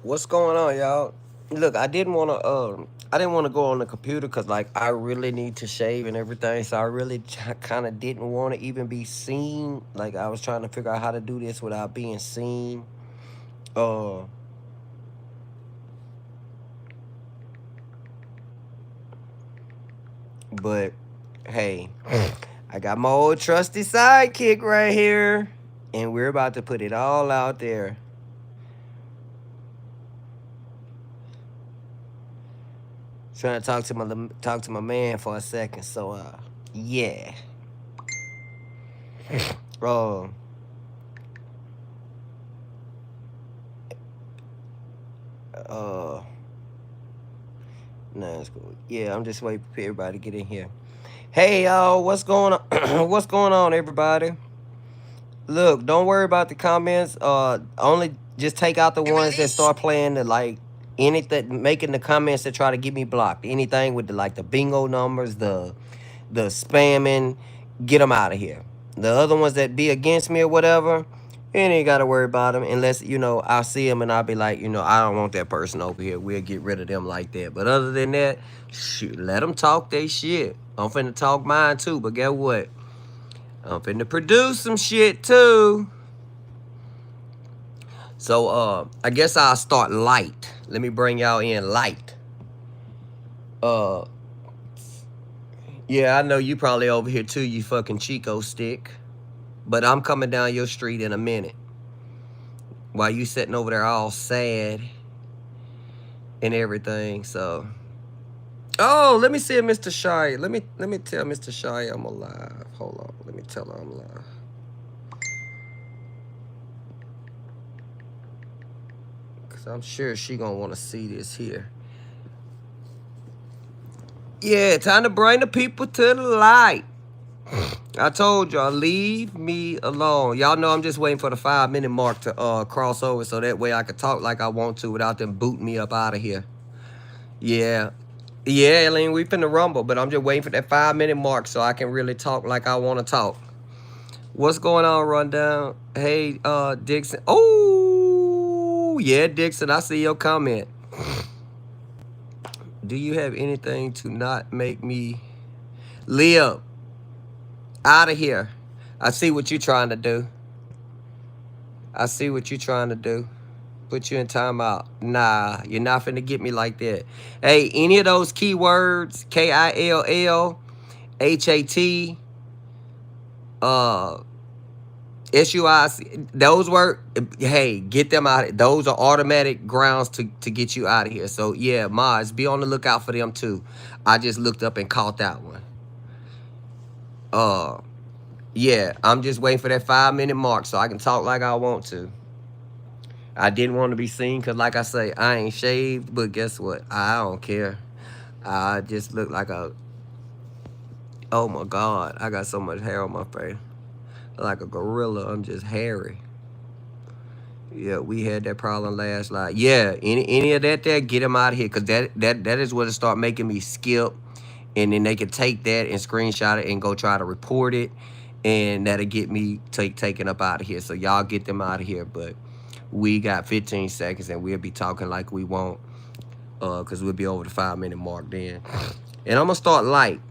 What's going on, y'all? Look, I didn't want to go on the computer because, like, I really need to shave and everything. So I really kind of didn't want to even be seen. Like, I was trying to figure out how to do this without being seen. Uh, but hey, I got my old trusty sidekick right here, and we're about to put it all out there. Trying to talk to my man for a second. So yeah. Uh, uh, nah, it's cool. Yeah, I'm just waiting for everybody to get in here. Hey y'all, what's going on? What's going on, everybody? Look, don't worry about the comments. Only just take out the ones that start playing the like anything, making the comments that try to get me blocked. Anything with the like the bingo numbers, the spamming, get them out of here. The other ones that be against me or whatever, you ain't got to worry about them unless, I'll see them and I'll be like, I don't want that person over here. We'll get rid of them like that. But other than that, shoot, let them talk they shit. I'm finna talk mine too, but guess what? I'm finna produce some shit too. So, I guess I'll start light. Let me bring y'all in light. Uh, yeah, I know you probably over here too, you fucking Chico stick. But I'm coming down your street in a minute. While you sitting over there all sad and everything, so. Oh, let me see if Mr. Shy. Let me tell Mr. Shy I'm alive. Hold on. Let me tell her I'm alive. Cause I'm sure she gonna wanna see this here. Yeah, time to bring the people to the light. I told y'all, leave me alone. Y'all know I'm just waiting for the 5-minute mark to cross over so that way I can talk like I want to without them booting me up out of here. Yeah. Yeah, Eileen, we finna rumble, but I'm just waiting for that 5-minute mark so I can really talk like I want to talk. What's going on, Rundown? Hey, Dixon. Oh, yeah, Dixon, I see your comment. Do you have anything to not make me live? Out of here. I see what you're trying to do. I see what you're trying to do. Put you in timeout. Nah, you're not finna get me like that. Hey, any of those keywords, KILL, HAT, SUIC, those work. Hey, get them out. Those are automatic grounds to get you out of here. So yeah, Maz, be on the lookout for them too. I just looked up and caught that one. Yeah, I'm just waiting for that 5-minute mark so I can talk like I want to. I didn't want to be seen because, like I say, I ain't shaved, but guess what? I don't care. I just look like a... Oh, my God. I got so much hair on my face. Like a gorilla. I'm just hairy. Yeah, we had that problem last night. Yeah, any of that there, get them out of here because that is what it start making me skip. And then they can take that and screenshot it and go try to report it. And that'll get me taken up out of here. So y'all get them out of here. But we got 15 seconds and we'll be talking like we want. Because we'll be over the 5-minute mark then. And I'm going to start light.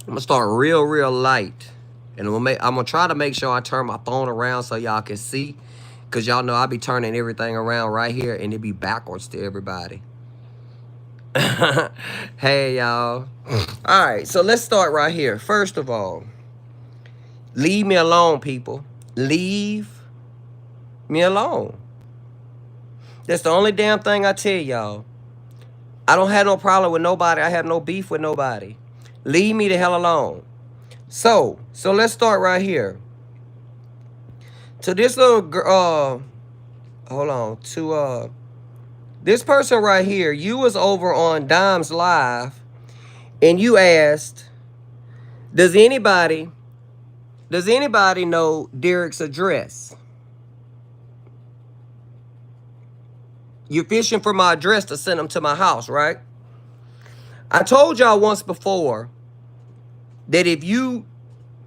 I'm going to start real light. And I'm going to try to make sure I turn my phone around so y'all can see. Because y'all know I be turning everything around right here. And it be backwards to everybody. Hey, y'all. All right, so let's start right here. First of all, leave me alone, people. Leave me alone. That's the only damn thing I tell y'all. I don't have no problem with nobody. I have no beef with nobody. Leave me the hell alone. So let's start right here. To this little girl, hold on. To this person right here, you was over on Dime's Live, and you asked, does anybody know Derrick's address? You're fishing for my address to send them to my house, right? I told y'all once before that if you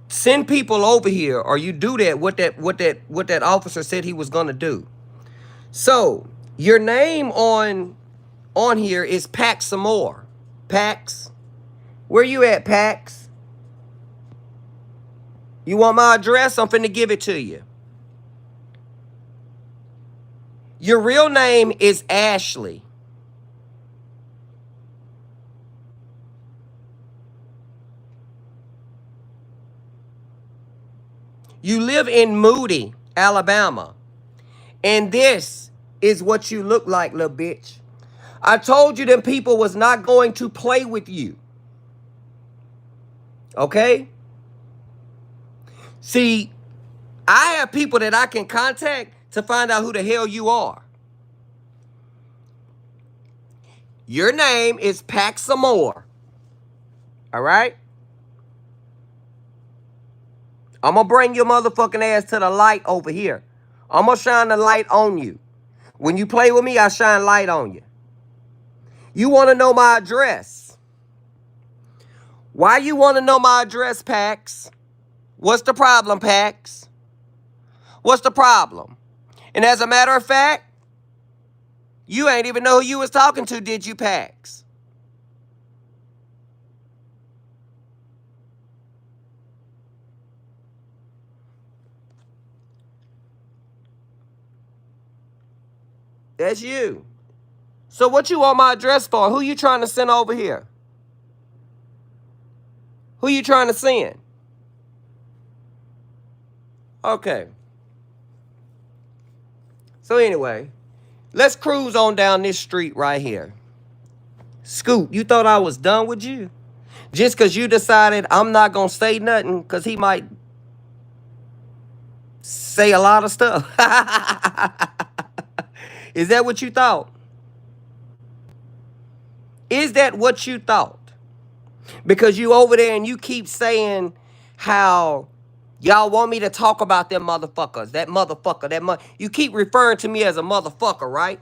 send people over here or you do that, what that officer said he was gonna do. So your name on here is Pax some more. Pax, where you at, Pax? You want my address? I'm finna give it to you. Your real name is Ashley. You live in Moody, Alabama. And this is what you look like, little bitch. I told you them people was not going to play with you. Okay? See, I have people that I can contact to find out who the hell you are. Your name is Paxamore. All right? I'm going to bring your motherfucking ass to the light over here. I'm going to shine the light on you. When you play with me, I shine light on you. You want to know my address. Why you want to know my address, Pax? What's the problem, Pax? What's the problem? And as a matter of fact, you ain't even know who you was talking to, did you, Pax? That's you. So what you want my address for? Who you trying to send over here? Who you trying to send? Okay. So anyway, let's cruise on down this street right here. Scoop, you thought I was done with you? Just because you decided I'm not going to say nothing because he might say a lot of stuff. Is that what you thought? Is that what you thought? Because you over there and you keep saying how y'all want me to talk about them motherfuckers. That motherfucker. You keep referring to me as a motherfucker, right?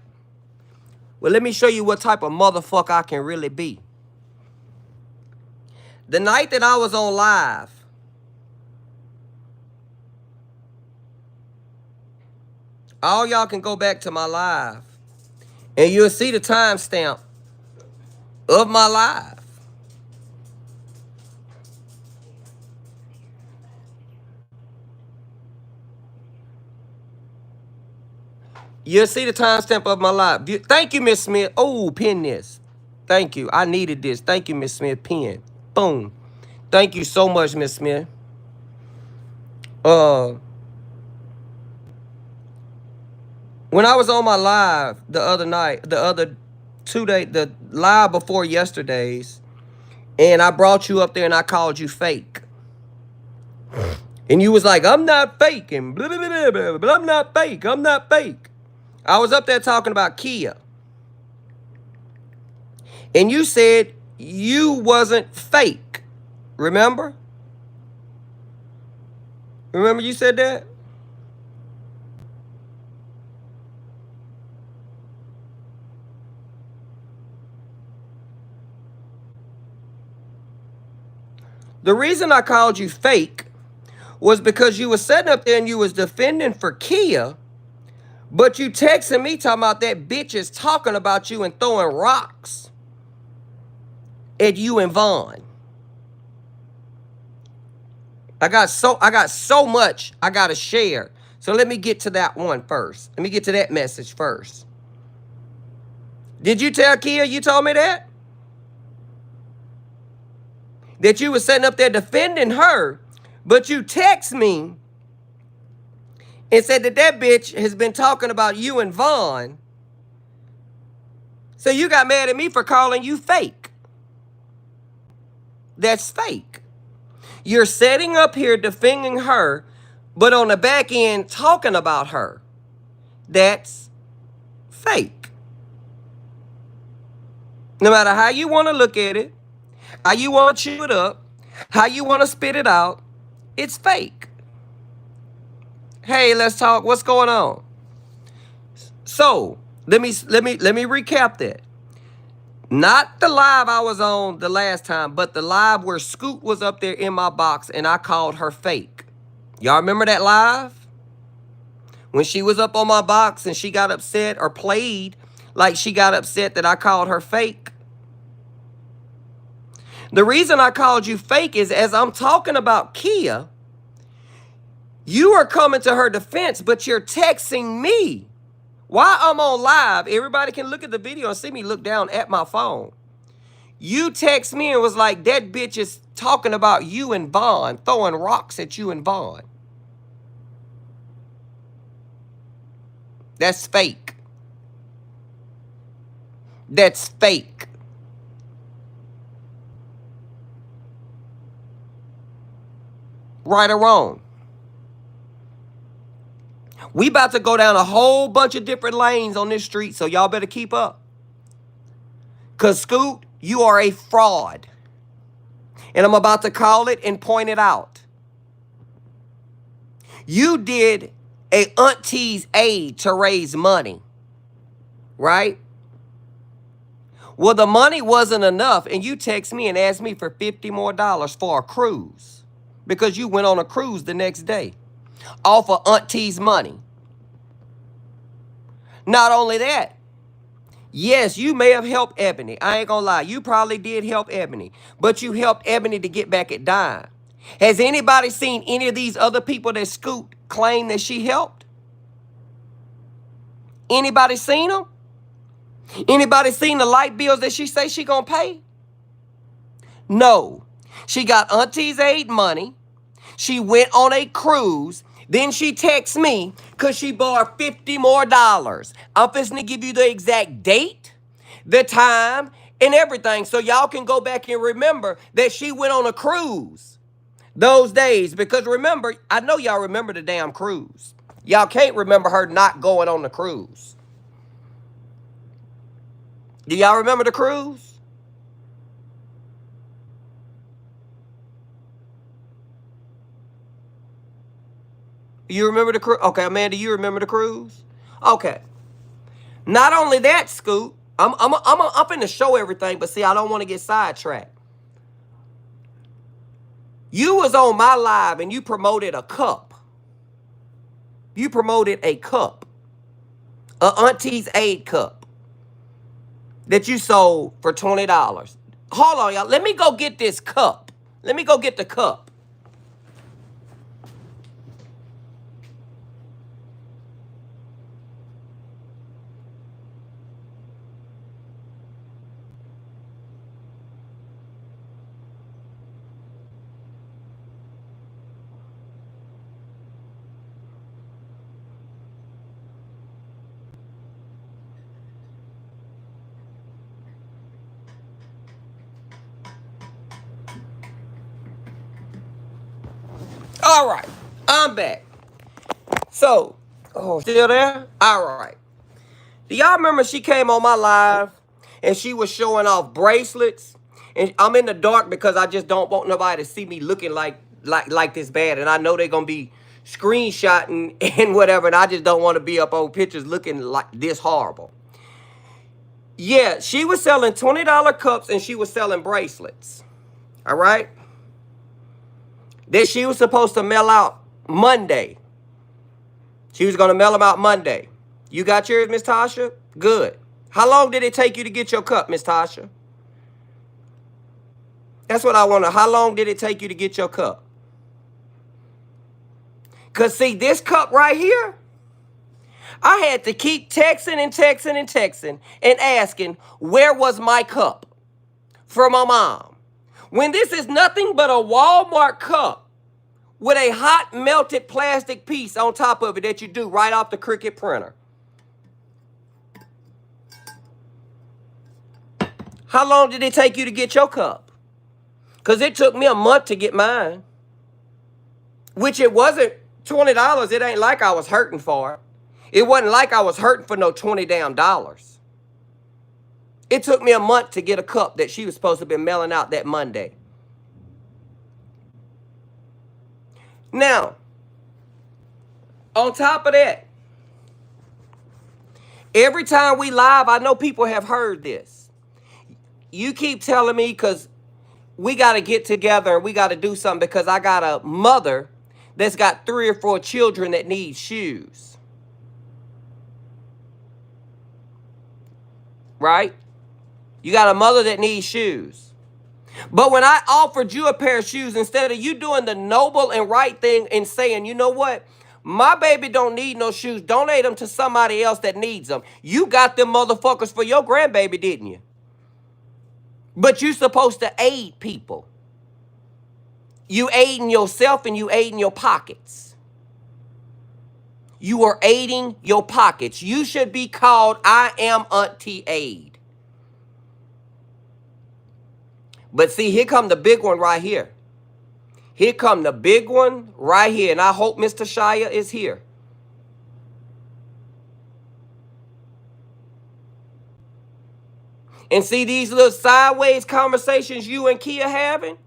Well, let me show you what type of motherfucker I can really be. The night that I was on live, all y'all can go back to my live and you'll see the timestamp of my live. You'll see the timestamp of my live. Thank you, Miss Smith. Oh, pin this. Thank you. I needed this. Thank you, Miss Smith. Pin. Boom. Thank you so much, Miss Smith. When I was on my live the other night, the live before yesterday's, and I brought you up there and I called you fake. And you was like, I'm not fake, and blah, blah, blah, blah, but I'm not fake. I'm not fake. I was up there talking about Kia. And you said you wasn't fake. Remember? Remember you said that? The reason I called you fake was because you was sitting up there and you was defending for Kia, but you texting me talking about that bitch is talking about you and throwing rocks at you and Vaughn. I got so much I gotta share. So let me get to that one first. Let me get to that message first. Did you tell Kia you told me that? That you was sitting up there defending her, but you text me and said that bitch has been talking about you and Vaughn. So you got mad at me for calling you fake. That's fake. You're sitting up here defending her, but on the back end talking about her. That's fake. No matter how you want to look at it, how you want to chew it up, how you want to spit it out, it's fake. Hey, let's talk. What's going on? So let me recap that. Not the live I was on the last time, but the live where Scoot was up there in my box and I called her fake. Y'all remember that live? When she was up on my box and she got upset or played like she got upset that I called her fake. The reason I called you fake is as I'm talking about Kia, you are coming to her defense, but you're texting me. While I'm on live, everybody can look at the video and see me look down at my phone. You text me and was like, that bitch is talking about you and Vaughn, throwing rocks at you and Vaughn. That's fake. That's fake. Right or wrong? We about to go down a whole bunch of different lanes on this street, so y'all better keep up. Because, Scoot, you are a fraud. And I'm about to call it and point it out. You did a auntie's aid to raise money, right? Well, the money wasn't enough, and you text me and asked me for $50 more for a cruise because you went on a cruise the next day off of auntie's money. Not only that, yes, you may have helped Ebony. I ain't gonna lie, you probably did help Ebony, but you helped Ebony to get back at Dime. Has anybody seen any of these other people that Scoot claimed that she helped? Anybody seen them? Anybody seen the light bills that she say she gonna pay? No. She got auntie's aid money. She went on a cruise. Then she texts me because she borrowed $50 more. I'm fixing to give you the exact date, the time, and everything so y'all can go back and remember that she went on a cruise those days. Because remember, I know y'all remember the damn cruise. Y'all can't remember her not going on the cruise. Do y'all remember the cruise? You remember the cruise? Okay, Amanda, you remember the cruise? Okay. Not only that, Scoot, I'm finna show everything, but see, I don't want to get sidetracked. You was on my live and you promoted a cup. You promoted a cup. A auntie's aid cup that you sold for $20. Hold on, y'all. Let me go get this cup. Let me go get the cup. All right, I'm back. So, still there? All right. Do y'all remember she came on my live and she was showing off bracelets? And I'm in the dark because I just don't want nobody to see me looking like this bad. And I know they're going to be screenshotting and whatever. And I just don't want to be up on pictures looking like this horrible. Yeah, she was selling $20 cups and she was selling bracelets. All right? That she was supposed to mail out Monday. She was going to mail them out Monday. You got yours, Miss Tasha? Good. How long did it take you to get your cup, Miss Tasha? That's what I want to know. How long did it take you to get your cup? Because, see, this cup right here, I had to keep texting and asking, where was my cup from my mom? When this is nothing but a Walmart cup with a hot melted plastic piece on top of it that you do right off the Cricut printer. How long did it take you to get your cup? Because it took me a month to get mine. Which it wasn't $20. It ain't like I was hurting for it. It wasn't like I was hurting for no $20 damn. It took me a month to get a cup that she was supposed to be mailing out that Monday. Now, on top of that, every time we live, I know people have heard this. you keep telling me because we got to get together and we got to do something because I got a mother that's got 3 or 4 children that need shoes. Right? You got a mother that needs shoes. But when I offered you a pair of shoes, instead of you doing the noble and right thing and saying, you know what? My baby don't need no shoes. Donate them to somebody else that needs them. You got them motherfuckers for your grandbaby, didn't you? But you supposed to aid people. You aiding yourself and you aiding your pockets. You are aiding your pockets. You should be called I am Auntie Aid. But see, here come the big one right here. Here come the big one right here. And I hope Mr. Shia is here. And see these little sideways conversations you and Kia having?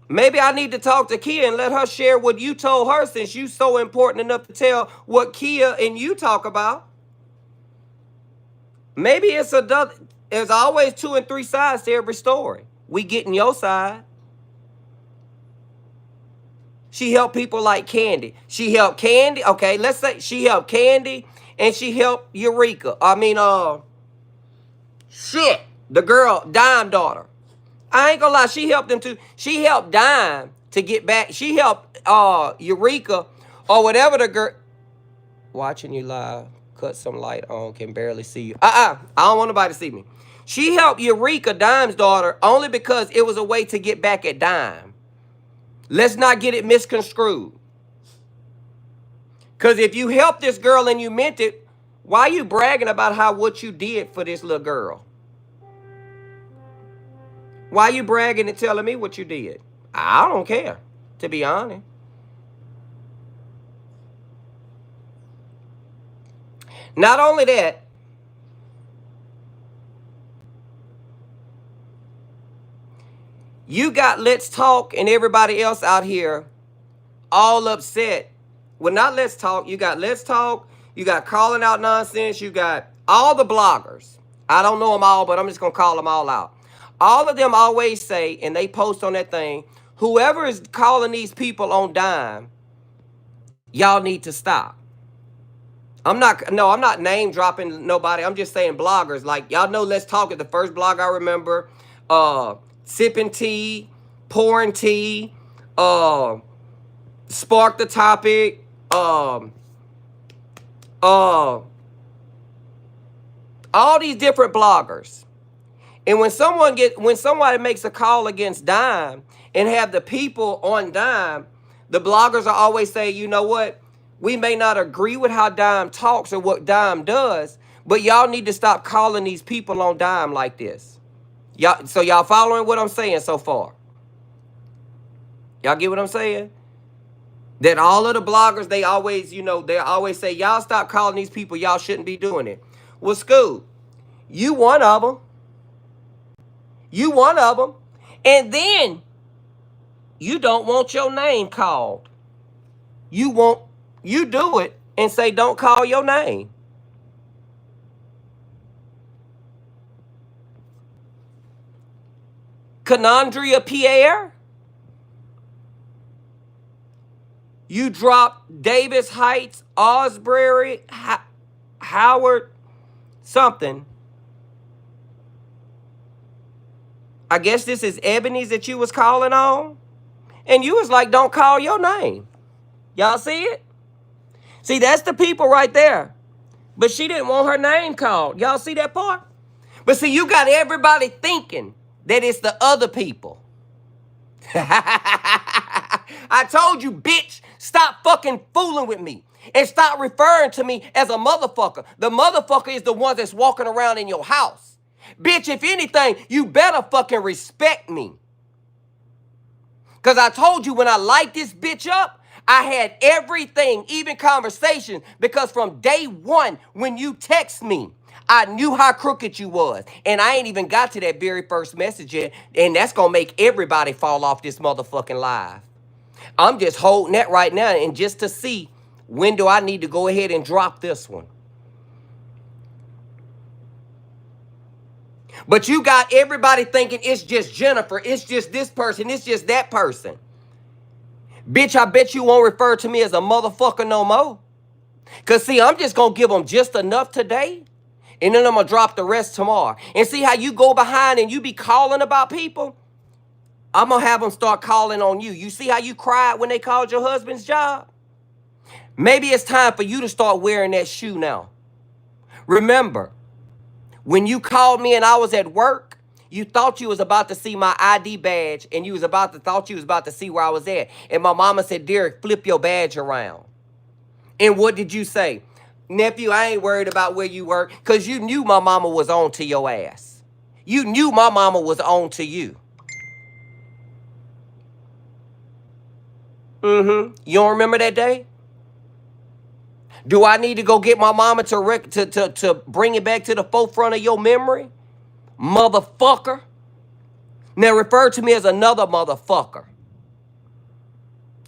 Maybe I need to talk to Kia and let her share what you told her since you so important enough to tell what Kia and you talk about. Maybe there's always 2 and 3 sides to every story. We getting your side. She helped people like Candy. She helped Candy. Okay, let's say she helped Candy and she helped Eureka. Shit. The girl, Dime daughter. I ain't gonna lie, she helped them too. She helped Dime to get back. She helped Eureka or whatever the girl. Watching you live. Cut some light on. Can barely see you. I don't want nobody to see me. She helped Eureka, Dime's daughter, only because it was a way to get back at Dime. Let's not get it misconstrued. Because if you helped this girl and you meant it, why are you bragging about what you did for this little girl? Why are you bragging and telling me what you did? I don't care, to be honest. Not only that, you got Let's Talk and everybody else out here all upset. Well, not Let's Talk. You got Let's Talk. You got Calling Out Nonsense. You got all the bloggers. I don't know them all, but I'm just going to call them all out. All of them always say, and they post on that thing, whoever is calling these people on dime, y'all need to stop. I'm not name dropping nobody. I'm just saying bloggers. Like, y'all know Let's Talk is the first blog I remember. Sipping tea, pouring tea, spark the topic, all these different bloggers. And when somebody makes a call against Dime and have the people on Dime, the bloggers are always saying, you know what? We may not agree with how Dime talks or what Dime does, but y'all need to stop calling these people on Dime like this. Y'all following what I'm saying so far? Y'all get what I'm saying? That all of the bloggers, they always say, y'all stop calling these people, y'all shouldn't be doing it. Well, Scoot, you one of them. You one of them. And then you don't want your name called. You do it and say, don't call your name. Conandria Pierre. You drop Davis Heights, Osbury, Howard, something. I guess this is Ebony's that you was calling on. And you was like, don't call your name. Y'all see it? See, that's the people right there. But she didn't want her name called. Y'all see that part? But see, you got everybody thinking that it's the other people. I told you, bitch, stop fucking fooling with me. And stop referring to me as a motherfucker. The motherfucker is the one that's walking around in your house. Bitch, if anything, you better fucking respect me. Because I told you when I light this bitch up, I had everything, even conversation, because from day one, when you text me, I knew how crooked you was. And I ain't even got to that very first message yet. And that's going to make everybody fall off this motherfucking live. I'm just holding that right now and just to see when do I need to go ahead and drop this one. But you got everybody thinking it's just Jennifer, it's just this person, it's just that person. Bitch, I bet you won't refer to me as a motherfucker no more. Because, see, I'm just going to give them just enough today, and then I'm going to drop the rest tomorrow. And see how you go behind and you be calling about people? I'm going to have them start calling on you. You see how you cried when they called your husband's job? Maybe it's time for you to start wearing that shoe now. Remember, when you called me and I was at work, you thought you was about to see my ID badge, and you thought you was about to see where I was at. And my mama said, Derrick, flip your badge around. And what did you say? Nephew, I ain't worried about where you work, because you knew my mama was on to your ass. You knew my mama was on to you. You don't remember that day? Do I need to go get my mama to bring it back to the forefront of your memory? Motherfucker. Now refer to me as another motherfucker.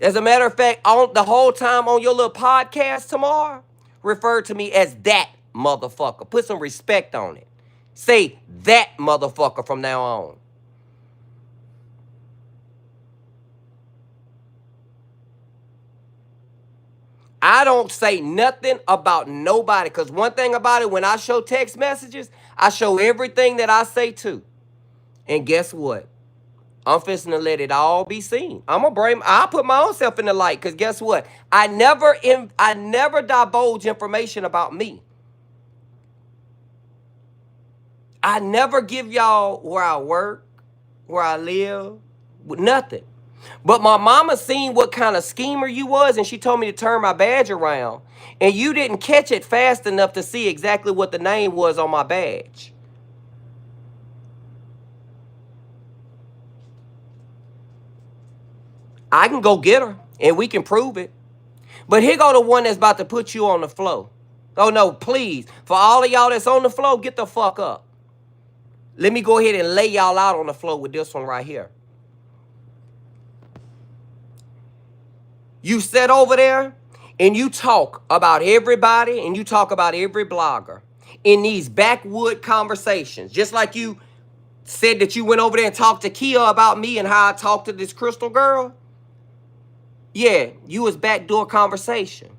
As a matter of fact, on the whole time on your little podcast tomorrow, refer to me as that motherfucker. Put some respect on it. Say that motherfucker from now on. I don't say nothing about nobody, because one thing about it, when I show text messages, I show everything that I say too. And guess what? I'm fixing to let it all be seen. I'll put my own self in the light, because guess what? I never divulge information about me. I never give y'all where I work, where I live, nothing. But my mama seen what kind of schemer you was, and she told me to turn my badge around. And you didn't catch it fast enough to see exactly what the name was on my badge. I can go get her, and we can prove it. But here go the one that's about to put you on the floor. Oh, no, please. For all of y'all that's on the floor, get the fuck up. Let me go ahead and lay y'all out on the floor with this one right here. You sit over there and you talk about everybody, and you talk about every blogger in these backwood conversations. Just like you said that you went over there and talked to Kia about me and how I talked to this Crystal girl. Yeah, you was backdoor conversation.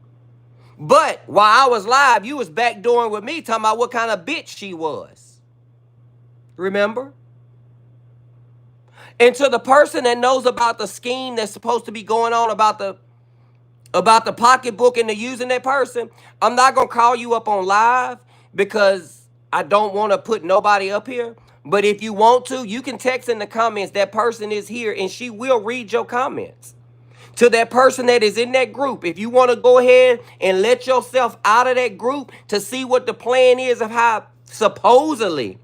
But while I was live, you was backdooring with me, talking about what kind of bitch she was. Remember? And to the person that knows about the scheme that's supposed to be going on about the pocketbook and the using that person, I'm not going to call you up on live because I don't want to put nobody up here. But if you want to, you can text in the comments, that person is here, and she will read your comments. To that person that is in that group, if you want to go ahead and let yourself out of that group to see what the plan is of how supposedly,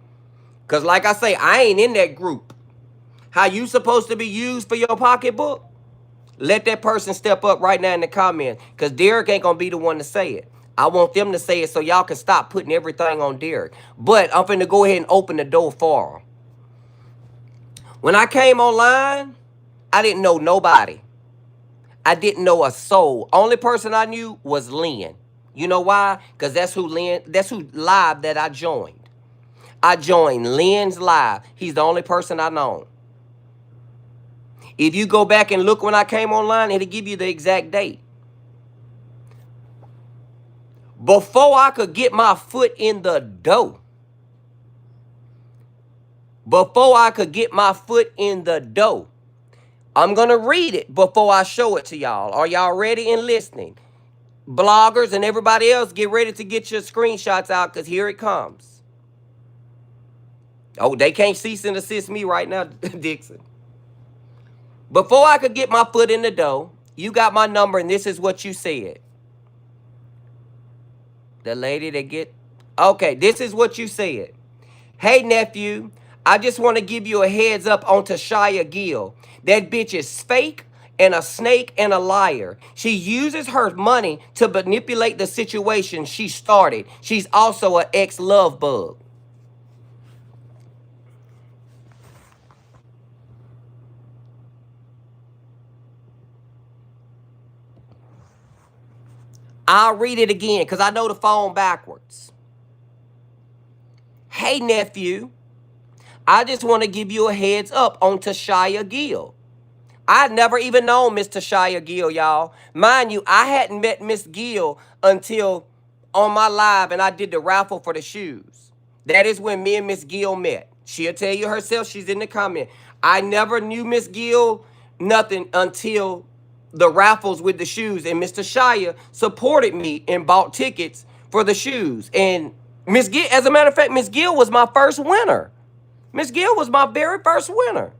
because like I say, I ain't in that group, how you supposed to be used for your pocketbook, let that person step up right now in the comments, because Derrick ain't going to be the one to say it. I want them to say it so y'all can stop putting everything on Derrick. But I'm finna go ahead and open the door for him. When I came online, I didn't know nobody. I didn't know a soul. Only person I knew was Lynn. You know why? Because that's who live that I joined. I joined Lynn's live. He's the only person I know. If you go back and look when I came online, it'll give you the exact date. Before I could get my foot in the door. I'm going to read it before I show it to y'all. Are y'all ready and listening? Bloggers and everybody else, get ready to get your screenshots out, because here it comes. Oh, they can't cease and assist me right now, Dixon. Before I could get my foot in the door, you got my number, and this is what you said. The lady that get... Okay, this is what you said. Hey, nephew, I just want to give you a heads up on Tashia Gill. That bitch is fake and a snake and a liar. She uses her money to manipulate the situation she started. She's also an ex-love bug. I'll read it again because I know the phone backwards. Hey, nephew, I just want to give you a heads up on Tashia Gill. I never even known Miss Tashia Gill, y'all. Mind you, I hadn't met Miss Gill until on my live and I did the raffle for the shoes. That is when me and Miss Gill met. She'll tell you herself, she's in the comment. I never knew Miss Gill nothing until the raffles with the shoes. And Mr. Shia supported me and bought tickets for the shoes. And Miss Gill, as a matter of fact, Miss Gill was my first winner. Miss Gill was my very first winner.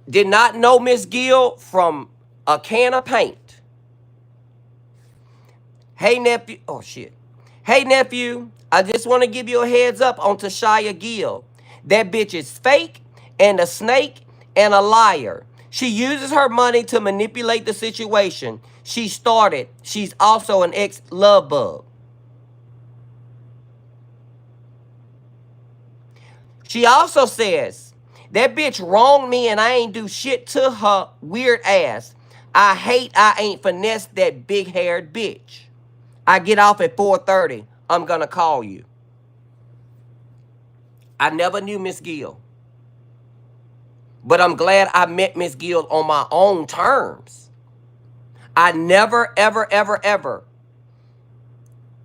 Did not know Miss Gill from a can of paint. Hey, nephew. Oh, shit. Hey, nephew. I just want to give you a heads up on Tashia Gill. That bitch is fake and a snake and a liar. She uses her money to manipulate the situation. She started. She's also an ex-love bug. She also says, that bitch wronged me and I ain't do shit to her weird ass. I ain't finessed that big-haired bitch. I get off at 4:30. I'm gonna call you. I never knew Miss Gill. But I'm glad I met Miss Gill on my own terms. I never, ever, ever, ever.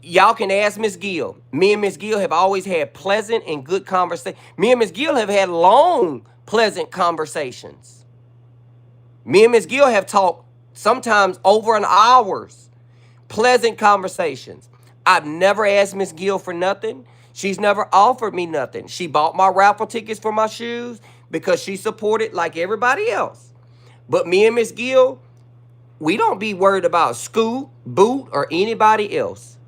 Y'all can ask Miss Gill. Me and Miss Gill have always had pleasant and good conversations. Me and Miss Gill have had long, pleasant conversations. Me and Miss Gill have talked sometimes over an hours. Pleasant conversations. I've never asked Miss Gill for nothing. She's never offered me nothing. She bought my raffle tickets for my shoes because she supported like everybody else. But me and Miss Gill, we don't be worried about Scoot, Boot, or anybody else.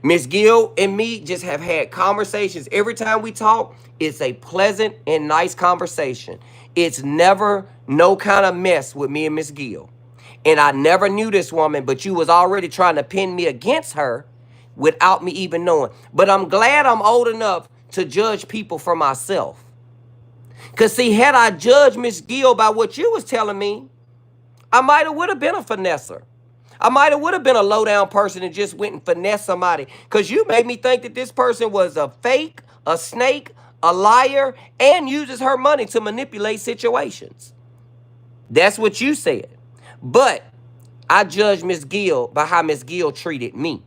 Miss Gill and me just have had conversations. Every time we talk, it's a pleasant and nice conversation. It's never no kind of mess with me and Miss Gill. And I never knew this woman, but you was already trying to pin me against her without me even knowing. But I'm glad I'm old enough to judge people for myself. Because see, had I judged Miss Gill by what you was telling me, I might have would have been a finesser. I might have would have been a low-down person and just went and finessed somebody. Because you made me think that this person was a fake, a snake, a liar, and uses her money to manipulate situations. That's what you said. But I judged Miss Gill by how Miss Gill treated me.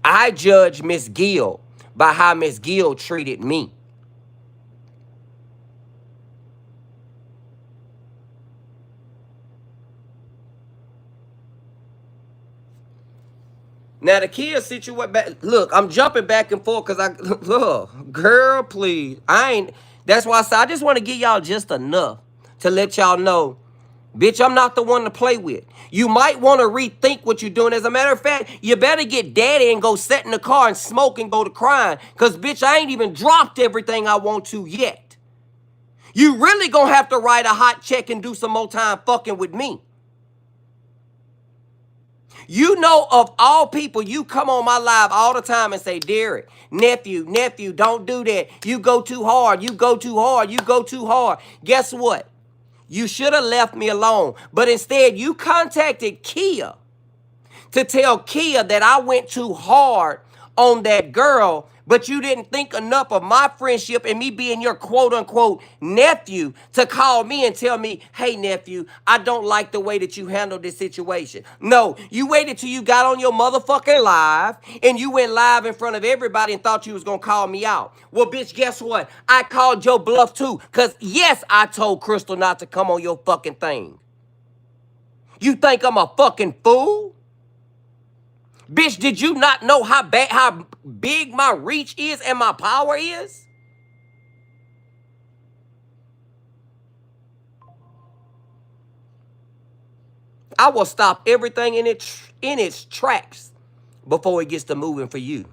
I judged Miss Gill by how Miss Gill treated me. Now the kids situation, look, I'm jumping back and forth because girl, please. That's why I said I just want to give y'all just enough to let y'all know, bitch, I'm not the one to play with. You might want to rethink what you're doing. As a matter of fact, you better get daddy and go sit in the car and smoke and go to crying. Because, bitch, I ain't even dropped everything I want to yet. You really gonna have to write a hot check and do some more time fucking with me. You know, of all people, you come on my live all the time and say, Derrick, nephew, don't do that. You go too hard. You go too hard. You go too hard. Guess what? You should have left me alone. But instead, you contacted Kia to tell Kia that I went too hard on that girl, but you didn't think enough of my friendship and me being your quote-unquote nephew to call me and tell me, hey, nephew, I don't like the way that you handled this situation. No, you waited till you got on your motherfucking live and you went live in front of everybody and thought you was going to call me out. Well, bitch, guess what? I called your bluff too, because yes, I told Crystal not to come on your fucking thing. You think I'm a fucking fool? Bitch, did you not know how big my reach is and my power is? I will stop everything in its tracks before it gets to moving for you.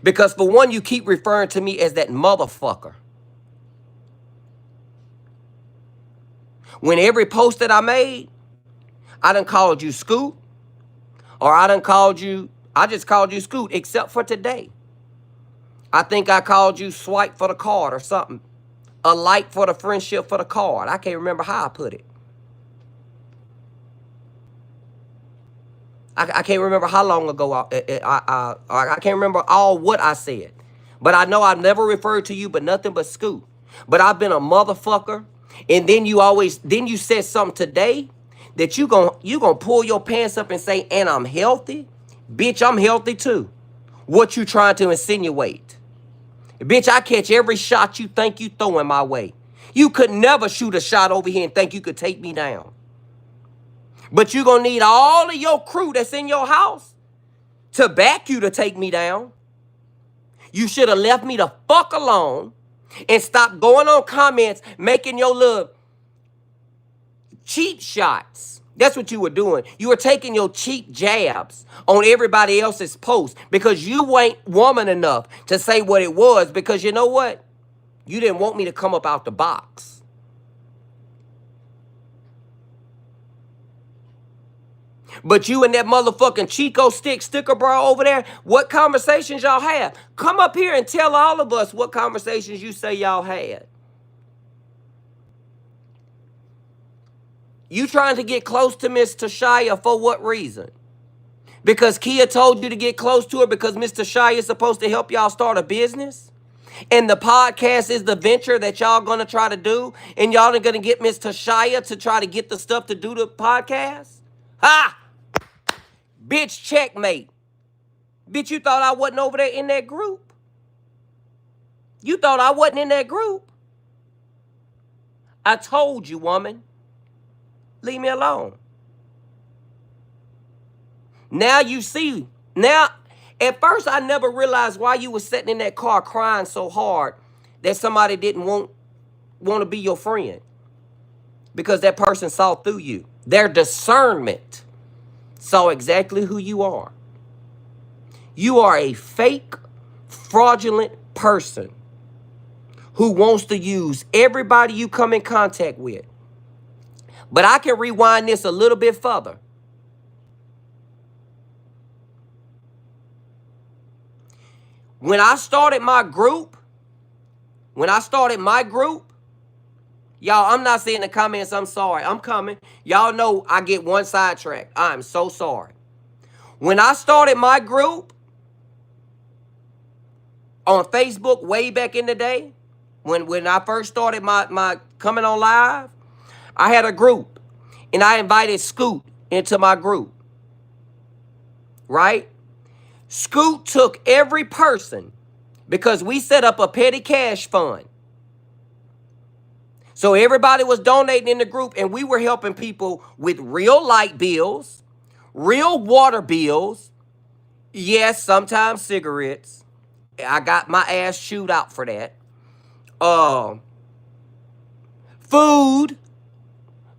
Because for one, you keep referring to me as that motherfucker. When every post that I made, I done called you Scoot. Or I just called you Scoot, except for today. I think I called you Swipe for the card or something. A like for the friendship for the card. I can't remember how I put it. I can't remember how long ago I can't remember all what I said. But I know I've never referred to you but nothing but Scoot. But I've been a motherfucker. And then you said something today that you gonna pull your pants up and say, and I'm healthy? Bitch, I'm healthy too. What you trying to insinuate? Bitch, I catch every shot you think you throwing my way. You could never shoot a shot over here and think you could take me down. But you gonna need all of your crew that's in your house to back you to take me down. You should have left me the fuck alone and stopped going on comments, making your little cheap shots. That's what you were doing. You were taking your cheap jabs on everybody else's post because you ain't woman enough to say what it was, because you know what? You didn't want me to come up out the box. But you and that motherfucking Chico sticker bra over there, what conversations y'all have? Come up here and tell all of us what conversations you say y'all had. You trying to get close to Miss Tashia for what reason? Because Kia told you to get close to her because Miss Tashia is supposed to help y'all start a business? And the podcast is the venture that y'all gonna try to do, and y'all are gonna get Miss Tashia to try to get the stuff to do the podcast? Ha! Bitch, checkmate. Bitch, you thought I wasn't over there in that group? You thought I wasn't in that group? I told you, woman. Leave me alone. Now you see. Now, at first I never realized why you was sitting in that car crying so hard that somebody didn't want to be your friend. Because that person saw through you. Their discernment saw exactly who you are. You are a fake, fraudulent person who wants to use everybody you come in contact with. But I can rewind this a little bit further. When I started my group, y'all, I'm not saying in the comments, I'm sorry. I'm coming. Y'all know I get one sidetrack. I'm so sorry. When I started my group on Facebook way back in the day, when I first started my coming on live, I had a group, and I invited Scoot into my group, right? Scoot took every person because we set up a petty cash fund. So everybody was donating in the group, and we were helping people with real light bills, real water bills, yes, sometimes cigarettes. I got my ass chewed out for that. Food.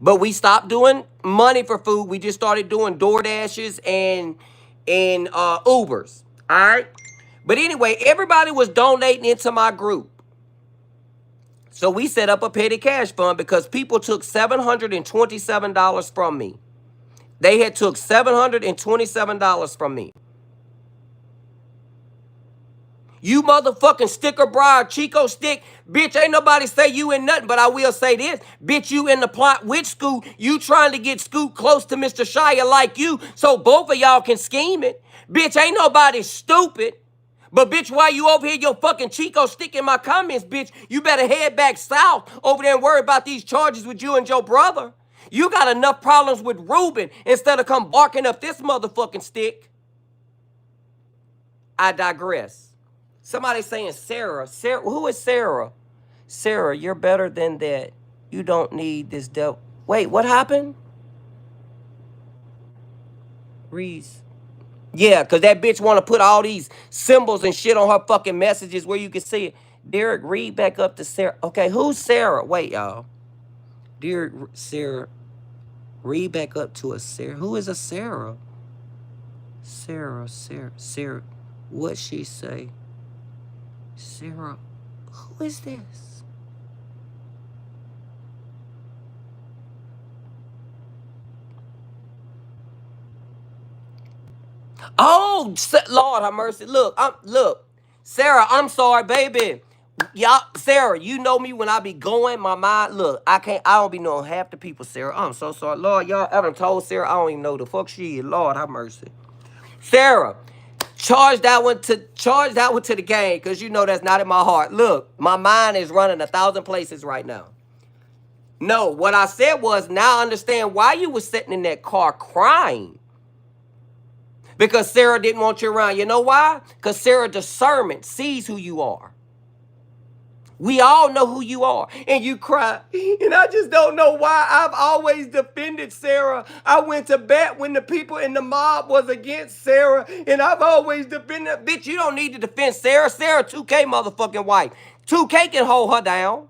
But we stopped doing money for food. We just started doing DoorDashes and Ubers. All right? But anyway, everybody was donating into my group. So we set up a petty cash fund because people took $727 from me. They had took $727 from me. You motherfucking sticker bra, Chico stick, bitch, ain't nobody say you in nothing, but I will say this. Bitch, you in the plot with Scoot. You trying to get Scoot close to Mr. Shia like you so both of y'all can scheme it. Bitch, ain't nobody stupid. But bitch, why you over here, your fucking Chico stick in my comments, bitch? You better head back south over there and worry about these charges with you and your brother. You got enough problems with Ruben instead of come barking up this motherfucking stick. I digress. Somebody saying Sarah. Sarah, who is Sarah? Sarah, you're better than that. You don't need this devil. Wait, what happened? Reese. Yeah, because that bitch want to put all these symbols and shit on her fucking messages where you can see it. Derrick, read back up to Sarah. Okay, who's Sarah? Wait, y'all. Derrick, Sarah. Read back up to a Sarah. Who is a Sarah? Sarah. What she say? Sarah, who is this? Oh, Lord have mercy. Look, Sarah, I'm sorry, baby. Y'all, Sarah, you know me when I be going, my mind, look, I don't be knowing half the people, Sarah. I'm so sorry. Lord, y'all, I done told Sarah I don't even know the fuck she is. Lord, have mercy. Sarah, charge that one to the game, because you know that's not in my heart. Look, my mind is running 1,000 places right now. No, what I said was, now I understand why you was sitting in that car crying. Because Sarah didn't want you around. You know why? Because Sarah discernment sees who you are. We all know who you are. And you cry. And I just don't know why I've always defended Sarah. I went to bat when the people in the mob was against Sarah. And I've always defended. Bitch, you don't need to defend Sarah. Sarah 2K motherfucking wife. 2K can hold her down.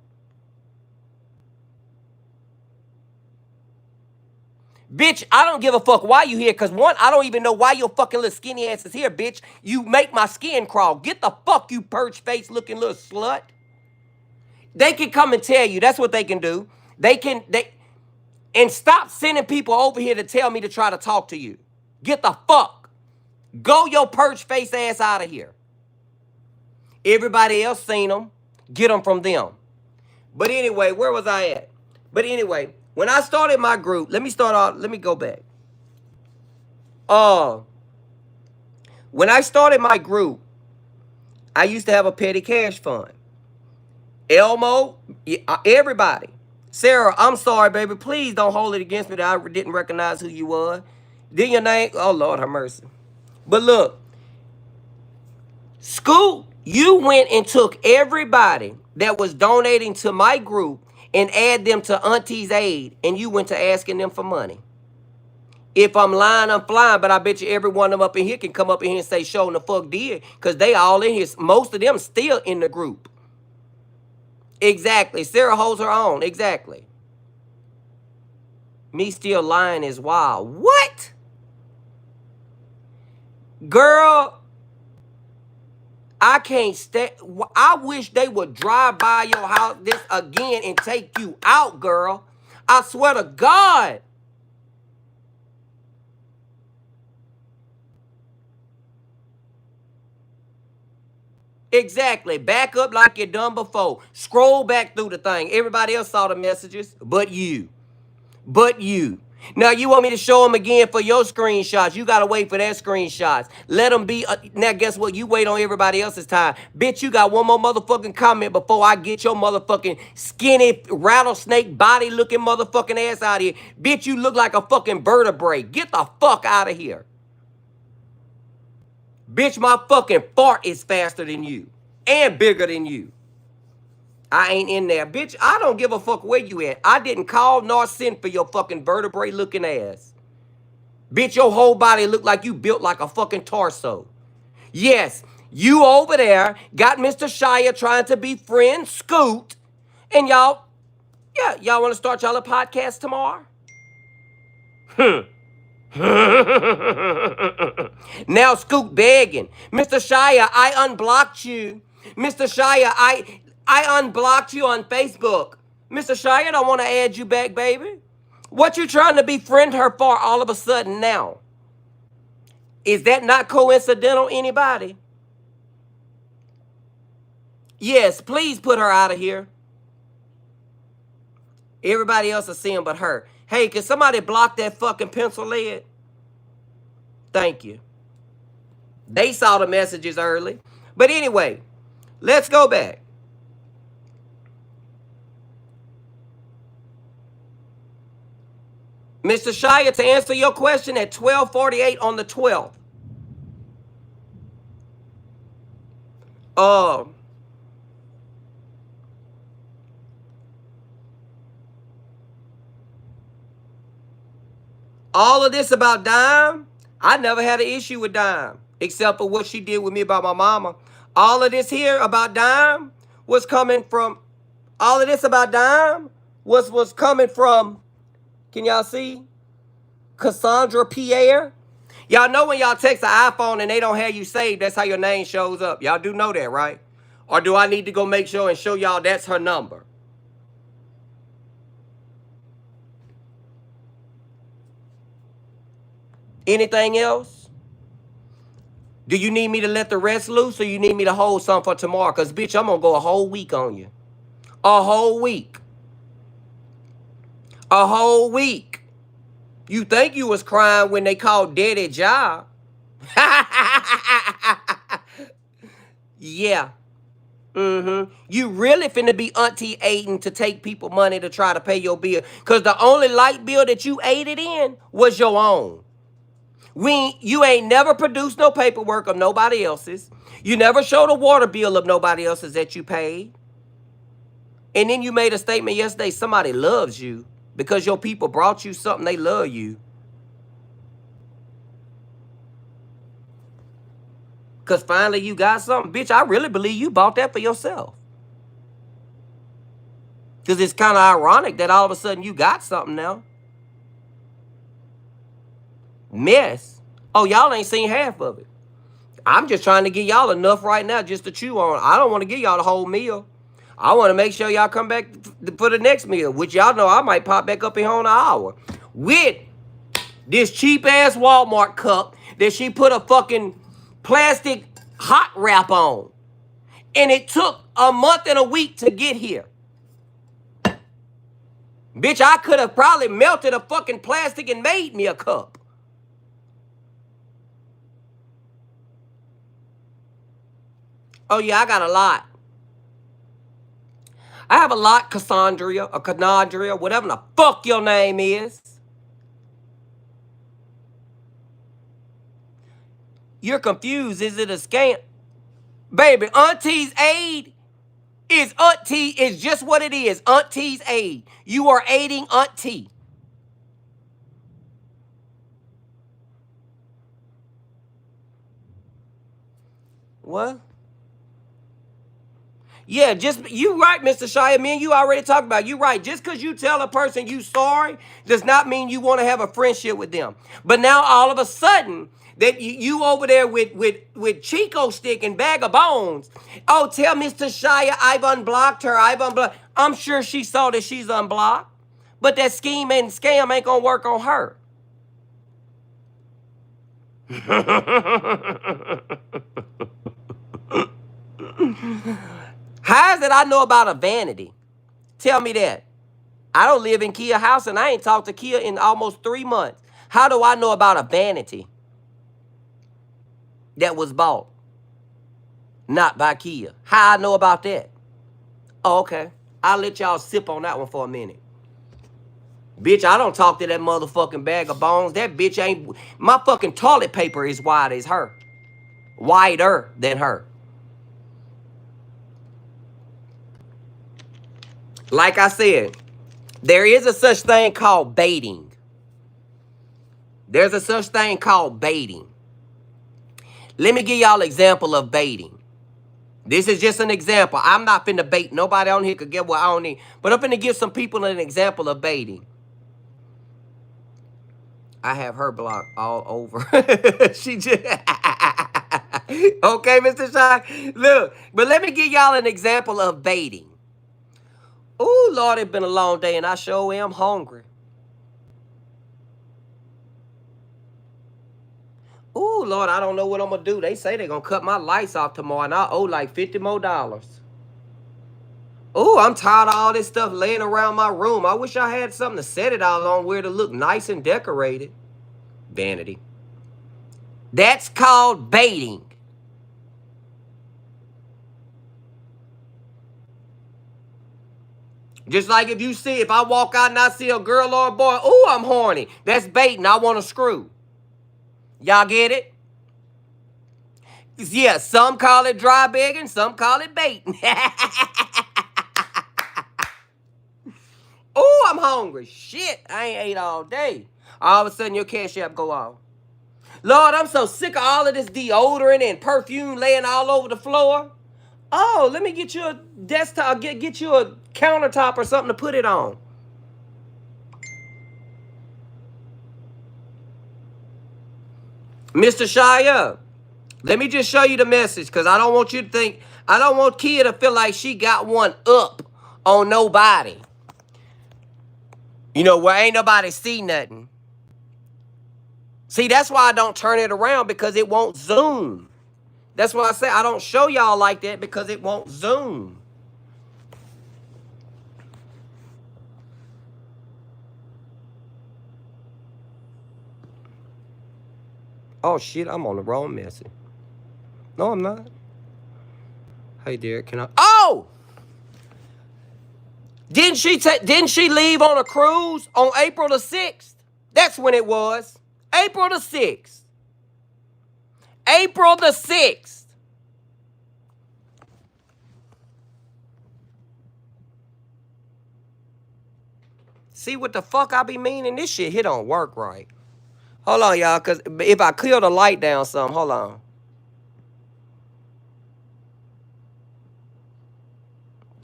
Bitch, I don't give a fuck why you here. Because one, I don't even know why your fucking little skinny ass is here, bitch. You make my skin crawl. Get the fuck, you perch face looking little slut. They can come and tell you. That's what they can do. And stop sending people over here to tell me to try to talk to you. Get the fuck. Go your perch face ass out of here. Everybody else seen them. Get them from them. But anyway, where was I at? But anyway, when I started my group, let me go back. When I started my group, I used to have a petty cash fund. Elmo, everybody. Sarah, I'm sorry, baby. Please don't hold it against me that I didn't recognize who you were. Then your name, oh Lord have mercy. But look, Scoot, you went and took everybody that was donating to my group and add them to Auntie's Aid, and you went to asking them for money. If I'm lying, I'm flying, but I bet you every one of them up in here can come up in here and say, "Show the fuck did," because they all in here. Most of them still in the group. Exactly. Sarah holds her own. Exactly. Me still lying is wild. What? Girl, I can't stay. I wish they would drive by your house this again and take you out, girl. I swear to God. Exactly. Back up like you done before. Scroll back through the thing. Everybody else saw the messages, but you. But you. Now you want me to show them again for your screenshots. You got to wait for their screenshots. Let them be. Now guess what? You wait on everybody else's time. Bitch, you got one more motherfucking comment before I get your motherfucking skinny rattlesnake body looking motherfucking ass out of here. Bitch, you look like a fucking vertebrae. Get the fuck out of here. Bitch, my fucking fart is faster than you. And bigger than you. I ain't in there. Bitch, I don't give a fuck where you at. I didn't call nor send for your fucking vertebrae looking ass. Bitch, your whole body look like you built like a fucking torso. Yes, you over there got Mr. Shia trying to befriend Scoot. And y'all, yeah, y'all want to start y'all a podcast tomorrow? Now Scoot begging. Mr. Shia, I unblocked you. Mr. Shia, I unblocked you on Facebook. Mr. Shia, don't want to add you back, baby. What you trying to befriend her for all of a sudden now? Is that not coincidental, anybody? Yes, please put her out of here. Everybody else is seeing but her. Hey, can somebody block that fucking pencil lead? Thank you. They saw the messages early. But anyway, let's go back. Mr. Shia, to answer your question at 12:48 on the 12th. Uh, all of this about Dime, I never had an issue with Dime, except for what she did with me about my mama. All of this here about Dime was coming from, all of this about Dime was coming from, can y'all see? Cassandra Pierre. Y'all know when y'all text an iPhone and they don't have you saved, that's how your name shows up. Y'all do know that, right? Or do I need to go make sure and show y'all that's her number? Anything else? Do you need me to let the rest loose or you need me to hold some for tomorrow? Because, bitch, I'm going to go a whole week on you. A whole week. A whole week. You think you was crying when they called Derrick Jackson. Yeah. You really finna be Auntie Aiden to take people money to try to pay your bill. Because the only light bill that you aided in was your own. You ain't never produced no paperwork of nobody else's. You never showed a water bill of nobody else's that you paid. And then you made a statement yesterday, somebody loves you because your people brought you something, they love you. Because finally you got something. Bitch, I really believe you bought that for yourself. Because it's kind of ironic that all of a sudden you got something now. Mess. Oh, y'all ain't seen half of it. I'm just trying to get y'all enough right now just to chew on. I don't want to give y'all the whole meal. I want to make sure y'all come back for the next meal, which y'all know I might pop back up in here on an hour. With this cheap-ass Walmart cup that she put a fucking plastic hot wrap on. And it took a month and a week to get here. Bitch, I could have probably melted a fucking plastic and made me a cup. Oh, yeah, I got a lot. I have a lot, Cassandra, or Canadria, whatever the fuck your name is. You're confused. Is it a scam? Baby, Auntie's aid is just what it is. Auntie's aid. You are aiding Auntie. What? Yeah, you right, Mr. Shia. Me and you already talked about it. You right. Just because you tell a person you sorry does not mean you want to have a friendship with them. But now all of a sudden that you over there with Chico stick and bag of bones. Oh, tell Mr. Shia I've unblocked her. I'm sure she saw that she's unblocked. But that scheme and scam ain't gonna work on her. How is it I know about a vanity? Tell me that. I don't live in Kia house and I ain't talked to Kia in almost 3 months. How do I know about a vanity that was bought? Not by Kia. How I know about that? Oh, okay. I'll let y'all sip on that one for a minute. Bitch, I don't talk to that motherfucking bag of bones. That bitch ain't... My fucking toilet paper is wide as her. Wider than her. Like I said, there is a such thing called baiting. There's a such thing called baiting. Let me give y'all an example of baiting. This is just an example. I'm not finna bait. Nobody on here could get what I don't need. But I'm finna give some people an example of baiting. I have her blocked all over. She just... Okay, Mr. Shy. Look, but let me give y'all an example of baiting. Oh, Lord, it's been a long day and I sure am hungry. Oh, Lord, I don't know what I'm going to do. They say they're going to cut my lights off tomorrow and I owe like $50 more. Oh, I'm tired of all this stuff laying around my room. I wish I had something to set it all on where to look nice and decorated. Vanity. That's called baiting. Just like if I walk out and I see a girl or a boy, oh, I'm horny. That's baiting. I want to screw. Y'all get it? Yeah, some call it dry begging, some call it baiting. Oh, I'm hungry. Shit, I ain't ate all day. All of a sudden, your cash app go off. Lord, I'm so sick of all of this deodorant and perfume laying all over the floor. Oh, let me get you a desktop, get you a countertop or something to put it on. Mr. Shia, let me just show you the message because I don't want you to think, I don't want Kia to feel like she got one up on nobody. You know, where ain't nobody see nothing. See, that's why I don't turn it around because it won't zoom. That's why I say I don't show y'all like that because it won't zoom. Oh shit, I'm on the wrong message. No, I'm not. Hey Derrick, can I? Oh! Didn't she leave on a cruise on April the 6th? That's when it was. April the 6th. April the 6th. See what the fuck I be meaning? This shit here don't work right. Hold on, y'all, because if I clear the light down some, hold on.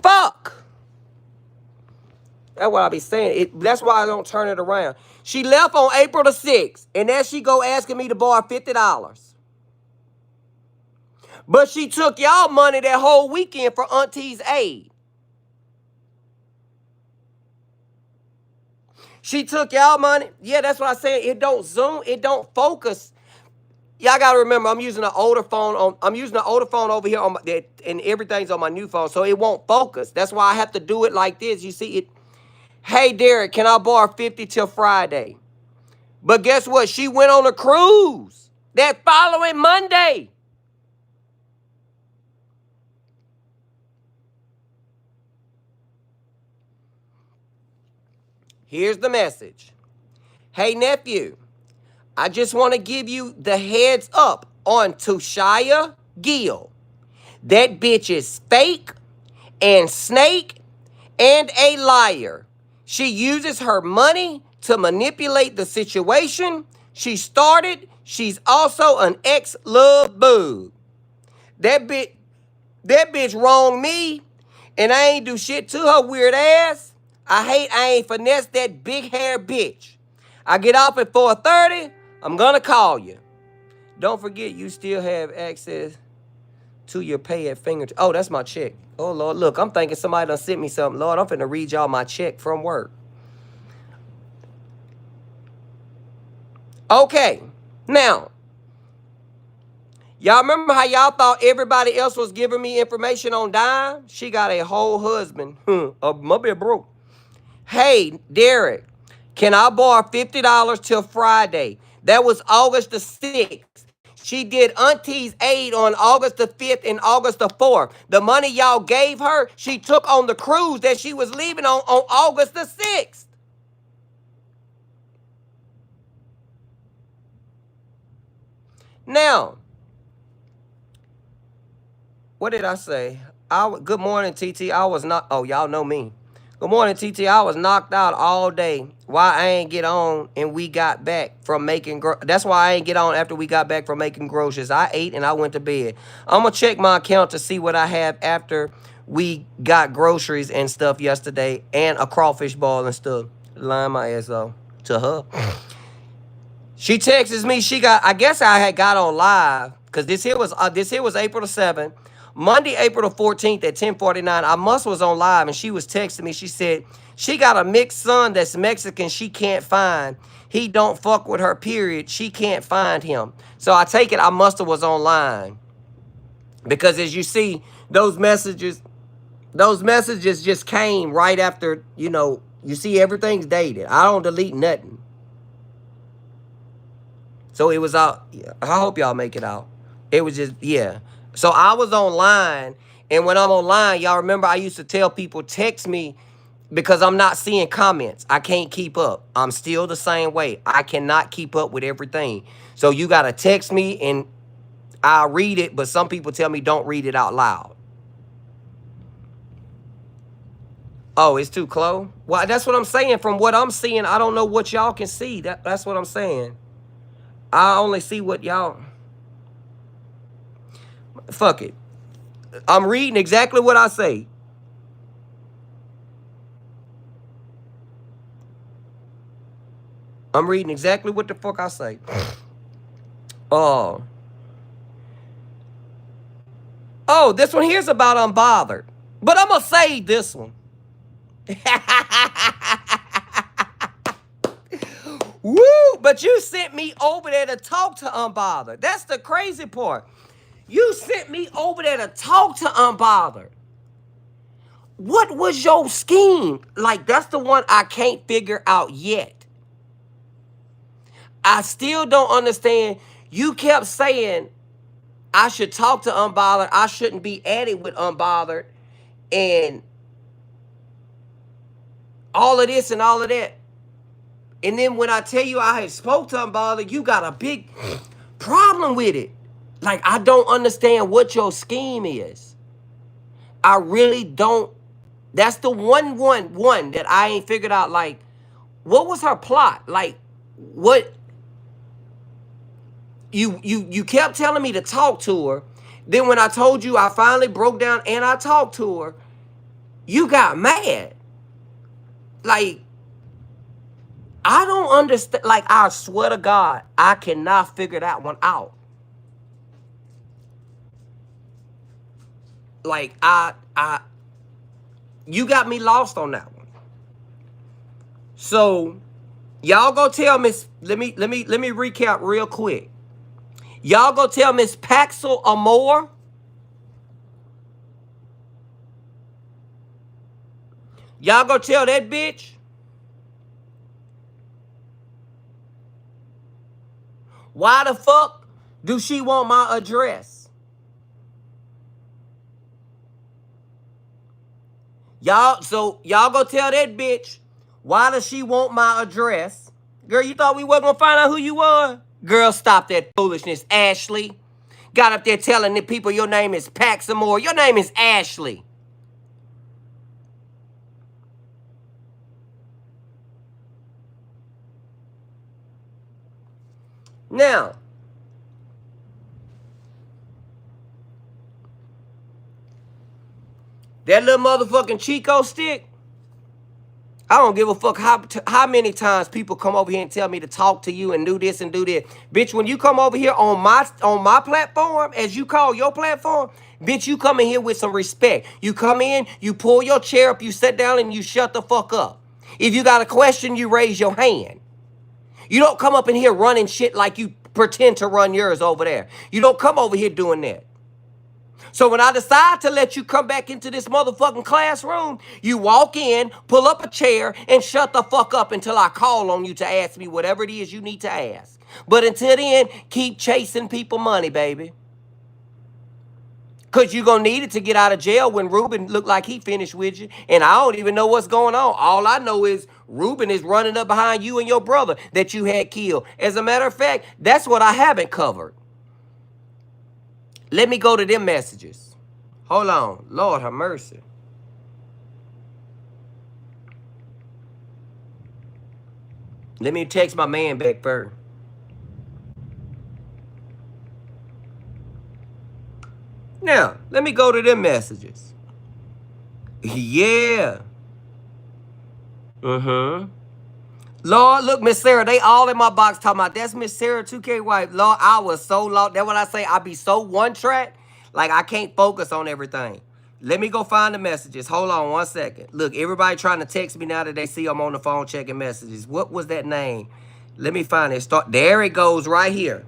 Fuck! That's what I be saying. That's why I don't turn it around. She left on April the 6th, and then she go asking me to borrow $50. But she took y'all money that whole weekend for Auntie's aid. She took y'all money. Yeah, that's what I said. It don't zoom. It don't focus. Y'all gotta remember, I'm using an older phone. I'm using an older phone over here on and everything's on my new phone, so it won't focus. That's why I have to do it like this. You see it. Hey Derrick, can I borrow 50 till Friday? But guess what? She went on a cruise that following Monday. Here's the message. Hey nephew, I just want to give you the heads up on Tushaya Gill. That bitch is fake and snake and a liar. She uses her money to manipulate the situation. She started. She's also an ex-love boob. That bitch wronged me, and I ain't do shit to her weird ass. I ain't finessed that big hair bitch. I get off at 4:30. I'm gonna call you. Don't forget you still have access to your pay at fingertips. Oh, that's my check. Oh, Lord, look, I'm thinking somebody done sent me something. Lord, I'm finna read y'all my check from work. Okay, now, y'all remember how y'all thought everybody else was giving me information on Dime? She got a whole husband. My bit broke. Hey, Derrick, can I borrow $50 till Friday? That was August the 6th. She did Auntie's aid on August the 5th and August the 4th. The money y'all gave her, she took on the cruise that she was leaving on August the 6th. Now, what did I say? Good morning, TT. I was not, oh, y'all know me. Good morning, TT. I was knocked out all day. Why I ain't get on and we got back from making, that's why I ain't get on after we got back from making groceries. I ate and I went to bed. I'm going to check my account to see what I have after we got groceries and stuff yesterday and a crawfish ball and stuff. Lying my ass off to her. She texts me. I guess I had got on live because this here was April the 7th. Monday, April the 14th at 10:49, I was on live and she was texting me. She said she got a mixed son that's Mexican she can't find. He don't fuck with her, period. She can't find him. So I take it I was online. Because as you see, those messages just came right after, you see everything's dated. I don't delete nothing. So it was out. I hope y'all make it out. It was just, yeah. So I was online, and when I'm online, y'all remember I used to tell people, text me because I'm not seeing comments. I can't keep up. I'm still the same way. I cannot keep up with everything. So you got to text me, and I'll read it, but some people tell me don't read it out loud. Oh, it's too close? Well, that's what I'm saying. From what I'm seeing, I don't know what y'all can see. That's what I'm saying. I only see what y'all... Fuck it. I'm reading exactly what I say. I'm reading exactly what the fuck I say. Oh, this one here's about unbothered. But I'm going to save this one. Woo! But you sent me over there to talk to unbothered. That's the crazy part. You sent me over there to talk to Unbothered. What was your scheme? Like, that's the one I can't figure out yet. I still don't understand. You kept saying I should talk to Unbothered. I shouldn't be at it with Unbothered. And all of this and all of that. And then when I tell you I had spoke to Unbothered, you got a big problem with it. Like, I don't understand what your scheme is. I really don't. That's the one that I ain't figured out. Like, what was her plot? Like, what? You kept telling me to talk to her. Then when I told you I finally broke down and I talked to her, you got mad. Like, I don't understand. Like, I swear to God, I cannot figure that one out. Like, you got me lost on that one. So, y'all go tell Miss. Let me recap real quick. Y'all go tell Miss Paxel Amore. Y'all go tell that bitch. Why the fuck do she want my address? Y'all go tell that bitch. Why does she want my address? Girl, you thought we wasn't gonna find out who you were? Girl, stop that foolishness, Ashley. Got up there telling the people your name is Paxamore. Your name is Ashley. Now, that little motherfucking Chico stick, I don't give a fuck how many times people come over here and tell me to talk to you and do this and do that. Bitch, when you come over here on my platform, as you call your platform, bitch, you come in here with some respect. You come in, you pull your chair up, you sit down, and you shut the fuck up. If you got a question, you raise your hand. You don't come up in here running shit like you pretend to run yours over there. You don't come over here doing that. So when I decide to let you come back into this motherfucking classroom, you walk in, pull up a chair, and shut the fuck up until I call on you to ask me whatever it is you need to ask. But until then, keep chasing people money, baby. Because you're going to need it to get out of jail when Ruben looked like he finished with you. And I don't even know what's going on. All I know is Ruben is running up behind you and your brother that you had killed. As a matter of fact, that's what I haven't covered. Let me go to them messages. Hold on. Lord have mercy. Let me text my man back first. Now, let me go to them messages. Yeah. Lord, look, Miss Sarah, they all in my box talking about that's Miss Sarah 2K wife. Lord, I was so lost. That's what I say. I be so one track, like I can't focus on everything. Let me go find the messages. Hold on 1 second. Look, everybody trying to text me now that they see I'm on the phone checking messages. What was that name? Let me find it. There it goes right here.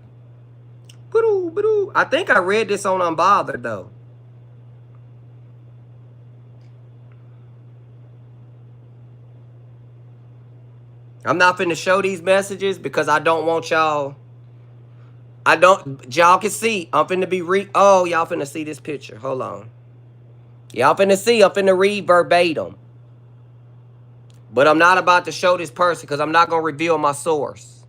I think I read this on Unbothered, though. I'm not finna show these messages because I don't want y'all. Y'all can see. I'm finna be oh, y'all finna see this picture. Hold on. Y'all finna see. I'm finna read verbatim. But I'm not about to show this person because I'm not gonna reveal my source.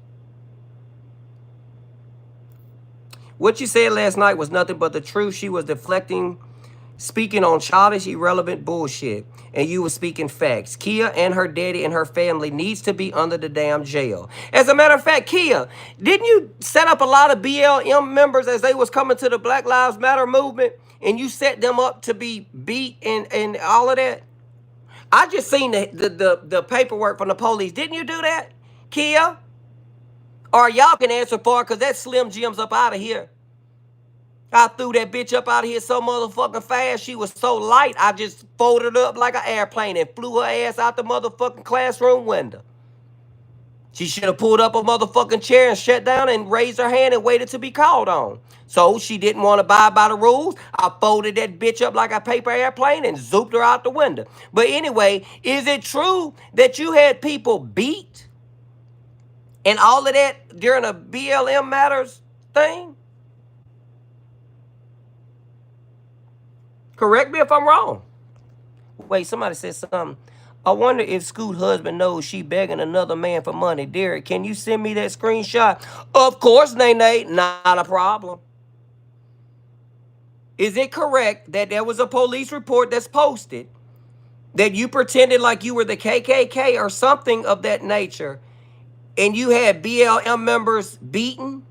What you said last night was nothing but the truth. She was deflecting, speaking on childish, irrelevant bullshit. And you were speaking facts. Kia and her daddy and her family needs to be under the damn jail. As a matter of fact, Kia, didn't you set up a lot of BLM members as they was coming to the Black Lives Matter movement? And you set them up to be beat and all of that? I just seen the paperwork from the police. Didn't you do that, Kia? Or y'all can answer for it because that Slim Jim's up out of here. I threw that bitch up out of here so motherfucking fast. She was so light, I just folded her up like an airplane and flew her ass out the motherfucking classroom window. She should have pulled up a motherfucking chair and shut down and raised her hand and waited to be called on. So she didn't want to abide by the rules. I folded that bitch up like a paper airplane and zooped her out the window. But anyway, is it true that you had people beat and all of that during a BLM Matters thing? Correct me if I'm wrong. Wait, somebody said something. I wonder if Scoot's husband knows she begging another man for money. Derrick, can you send me that screenshot? Of course, Nene, not a problem. Is it correct that there was a police report that's posted that you pretended like you were the KKK or something of that nature and you had BLM members beaten?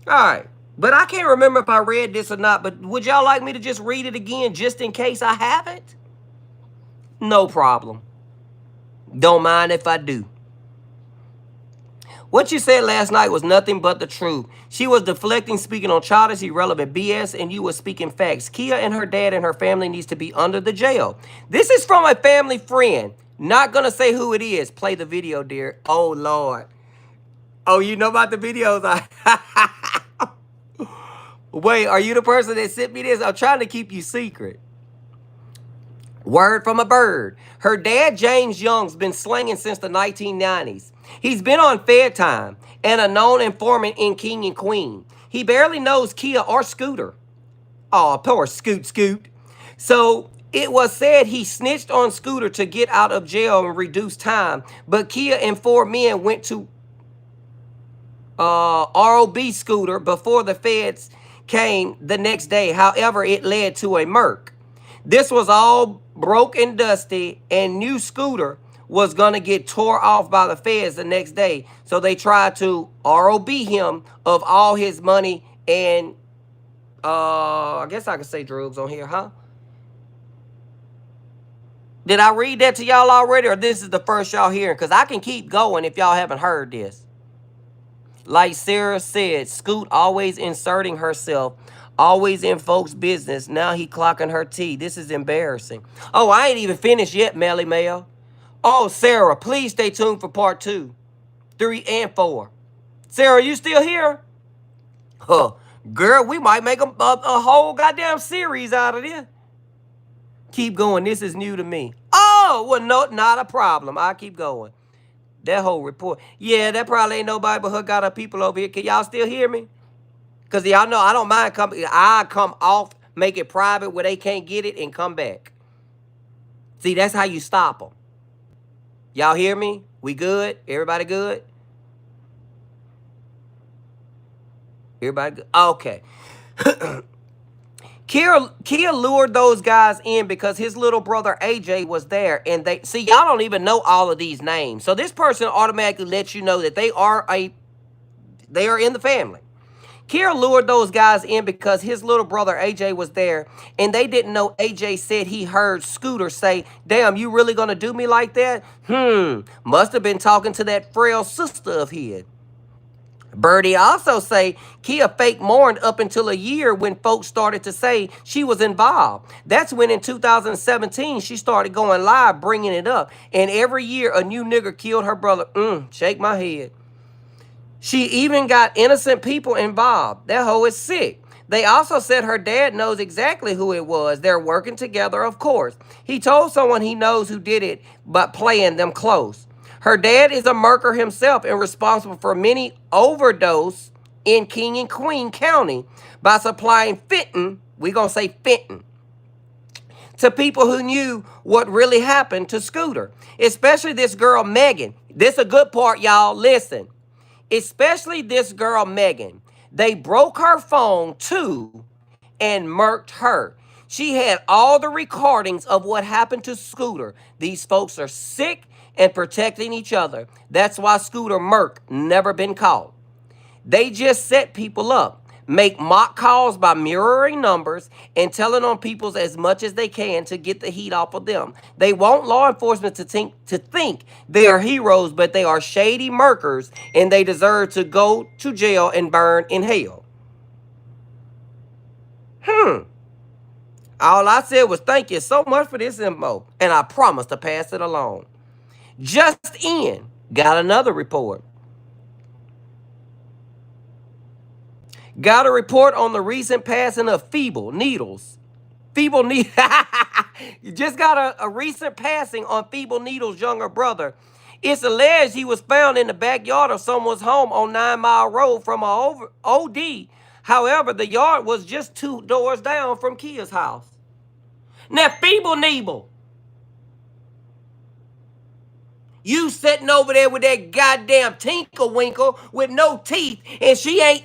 All right. But I can't remember if I read this or not, but would y'all like me to just read it again just in case I haven't? No problem. Don't mind if I do. What you said last night was nothing but the truth. She was deflecting, speaking on childish, irrelevant BS, and you were speaking facts. Kia and her dad and her family needs to be under the jail. This is from a family friend. Not gonna say who it is. Play the video, dear. Oh, Lord. Oh, you know about the videos? Wait, are you the person that sent me this? I'm trying to keep you secret. Word from a bird. Her dad, James Young's been slanging since the 1990s. He's been on Fed Time and a known informant in King and Queen. He barely knows Kia or Scooter. Oh, poor Scoot. So it was said he snitched on Scooter to get out of jail and reduce time. But Kia and 4 men went to ROB Scooter before the feds came the next day. However, it led to a murk. This was all broke and dusty, and new Scooter was going to get tore off by the feds the next day. So they tried to ROB him of all his money and, I guess I could say drugs on here, huh? Did I read that to y'all already, or this is the first y'all hearing? Because I can keep going if y'all haven't heard this. Like Sarah said, Scoot always inserting herself, always in folks' business. Now he clocking her tea. This is embarrassing. Oh, I ain't even finished yet, Melly Mel. Oh, Sarah, please stay tuned for part 2, 3, and 4. Sarah, you still here? Huh. Girl, we might make a whole goddamn series out of this. Keep going. This is new to me. Oh, well, no, not a problem. I'll keep going. That whole report. Yeah, that probably ain't nobody but her got her people over here. Can y'all still hear me? Because y'all know I don't mind coming. I come off, make it private where they can't get it, and come back. See, that's how you stop them. Y'all hear me? We good? Everybody good? Everybody good? Okay. Kia lured those guys in because his little brother AJ was there, and they see y'all don't even know all of these names. So this person automatically lets you know that they are in the family. Kia lured those guys in because his little brother AJ was there, and they didn't know AJ said he heard Scooter say, "Damn, you really gonna do me like that?" Must have been talking to that frail sister of his. Birdie also say Kia fake mourned up until a year when folks started to say she was involved. That's when in 2017 she started going live bringing it up. And every year a new nigger killed her brother. Shake my head. She even got innocent people involved. That hoe is sick. They also said her dad knows exactly who it was. They're working together, of course. He told someone he knows who did it, but playing them close. Her dad is a murker himself and responsible for many overdose in King and Queen County by supplying fentanyl, we gonna say fentanyl, to people who knew what really happened to Scooter. Especially this girl, Megan. This a good part, y'all. Listen. Especially this girl, Megan. They broke her phone, too, and murked her. She had all the recordings of what happened to Scooter. These folks are sick and protecting each other. That's why Scooter murk never been caught. They just set people up, make mock calls by mirroring numbers and telling on people as much as they can to get the heat off of them. They want law enforcement to think they are heroes, but they are shady murkers and they deserve to go to jail and burn in hell. All I said was thank you so much for this info, and I promise to pass it along. Just in, got another report. Got a report on the recent passing of Feeble Needles. Feeble Needles. You just got a recent passing on Feeble Needles' younger brother. It's alleged he was found in the backyard of someone's home on 9 Mile Road from a OD. However, the yard was just 2 doors down from Kia's house. Now, Feeble Needle, you sitting over there with that goddamn Tinklewinkle with no teeth, and she ain't.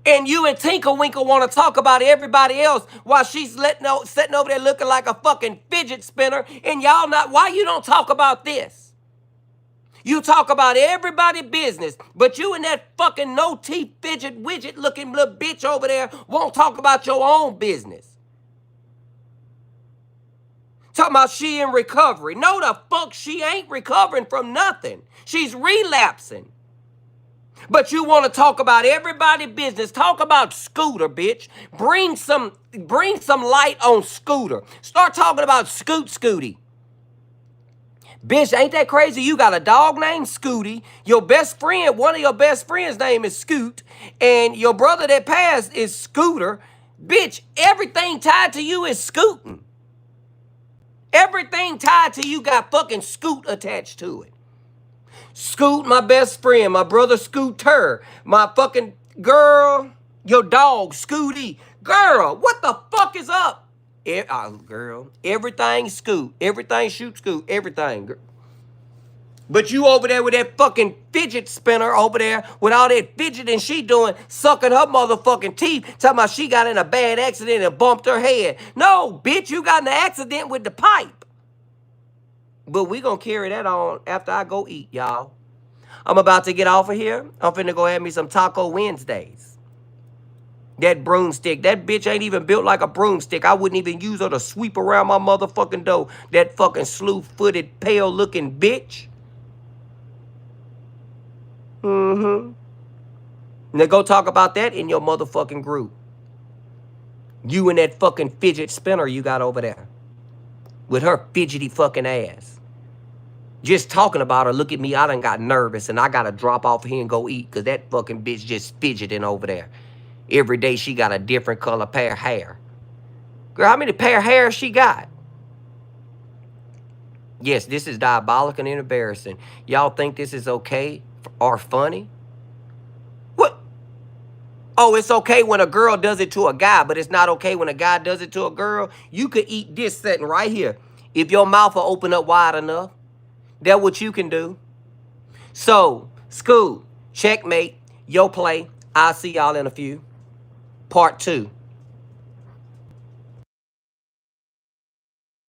And you and Tinklewinkle want to talk about everybody else while she's sitting over there looking like a fucking fidget spinner, and y'all not. Why you don't talk about this? You talk about everybody's business, but you and that fucking no teeth fidget widget looking little bitch over there won't talk about your own business. Talking about she in recovery. No, the fuck she ain't recovering from nothing. She's relapsing. But you want to talk about everybody's business. Talk about Scooter, bitch. Bring some light on Scooter. Start talking about Scooty. Bitch, ain't that crazy? You got a dog named Scooty. Your best friend, one of your best friends' name is Scoot. And your brother that passed is Scooter. Bitch, everything tied to you is scooting. Everything tied to you got fucking Scoot attached to it. Scoot, my best friend, my brother Scooter, my fucking girl, your dog, Scooty. Girl, what the fuck is up? Girl, everything Scoot, everything shoot Scoot, everything. But you over there with that fucking fidget spinner over there with all that fidgeting she doing, sucking her motherfucking teeth, talking about she got in a bad accident and bumped her head. No, bitch, you got in an accident with the pipe. But we gonna carry that on after I go eat, y'all. I'm about to get off of here. I'm finna go have me some Taco Wednesdays. That broomstick, that bitch ain't even built like a broomstick. I wouldn't even use her to sweep around my motherfucking door. That fucking slew-footed, pale-looking bitch. Now go talk about that in your motherfucking group. You and that fucking fidget spinner you got over there. With her fidgety fucking ass. Just talking about her, look at me, I done got nervous and I gotta drop off here and go eat because that fucking bitch just fidgeting over there. Every day she got a different color pair of hair. Girl, how many pair of hair she got? Yes, this is diabolical and embarrassing. Y'all think this is okay or funny? What? Oh, it's okay when a girl does it to a guy, but it's not okay when a guy does it to a girl. You could eat this sitting right here. If your mouth will open up wide enough, that's what you can do. So, school, checkmate, yo play. I'll see y'all in a few. Part 2.